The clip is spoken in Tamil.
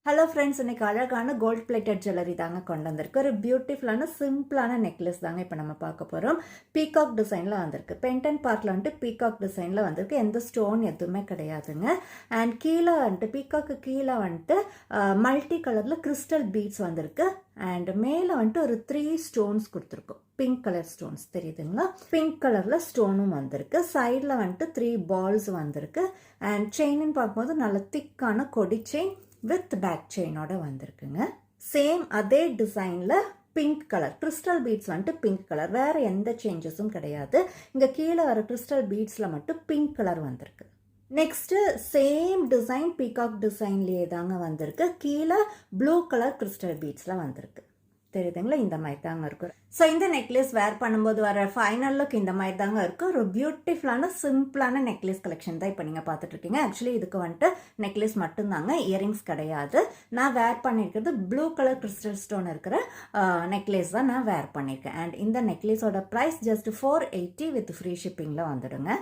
ஹலோ ஃப்ரெண்ட்ஸ், இன்னைக்கு அழகான கோல்ட் பிளேட்டட் ஜுவல்லரி தாங்க கொண்டு வந்திருக்கு. ஒரு பியூட்டிஃபுல்லான சிம்பிளான நெக்லஸ் தாங்க இப்போ நம்ம பார்க்க போகிறோம். பீகாக் டிசைனில் வந்திருக்கு. பென்டன் பார்ட்டில் வந்துட்டு பீகாக் டிசைனில் வந்திருக்கு. எந்த ஸ்டோன் எதுவுமே கிடையாதுங்க. அண்ட் கீழே வந்துட்டு பீகாக்கு கீழே வந்துட்டு மல்டி கலரில் கிறிஸ்டல் பீட்ஸ் வந்திருக்கு. அண்ட் மேலே வந்துட்டு ஒரு 3 ஸ்டோன்ஸ் கொடுத்துருக்கோம். பிங்க் கலர் ஸ்டோன்ஸ் தெரியுதுங்களா? பிங்க் கலரில் ஸ்டோனும் வந்திருக்கு. சைடில் வந்துட்டு 3 பால்ஸ் வந்திருக்கு. அண்ட் செயின்னு பார்க்கும்போது நல்ல திக்கான கொடி செயின் வித் பேக் செயினோட வந்திருக்குங்க. சேம் அதே டிசைனில் பிங்க் கலர் கிறிஸ்டல் பீட்ஸ் வந்துட்டு பிங்க் கலர், வேற எந்த சேஞ்சஸும் கிடையாது. இங்கே கீழே வர கிறிஸ்டல் பீட்ஸில் மட்டும் பிங்க் கலர் வந்திருக்கு. நெக்ஸ்ட்டு சேம் டிசைன் பீகாக் டிசைன்லேயே தாங்க வந்திருக்கு. கீழே ப்ளூ கலர் கிறிஸ்டல் பீட்ஸில் வந்திருக்கு. தெரியுதுங்களா? இந்த மாதிரி தாங்க இருக்கும். ஸோ இந்த நெக்லஸ் வேர் பண்ணும்போது வர ஃபைனல் லுக் இந்த மாதிரி தாங்க இருக்கும். ஒரு பியூட்டிஃபுல்லான சிம்பிளான நெக்லஸ் கலெக்ஷன் தான் இப்போ நீங்கள் பார்த்துட்டு இருக்கீங்க. ஆக்சுவலி இதுக்கு வந்துட்டு நெக்லஸ் மட்டும்தாங்க, இயரிங்ஸ் கிடையாது. நான் வேர் பண்ணியிருக்கிறது ப்ளூ கலர் கிறிஸ்டல் ஸ்டோன் இருக்கிற நெக்லஸ் தான் நான் வேர் பண்ணியிருக்கேன். அண்ட் இந்த நெக்லஸோட ப்ரைஸ் ஜஸ்ட் 480 வித் ஃப்ரீ ஷிப்பிங்கில் வந்துடுங்க.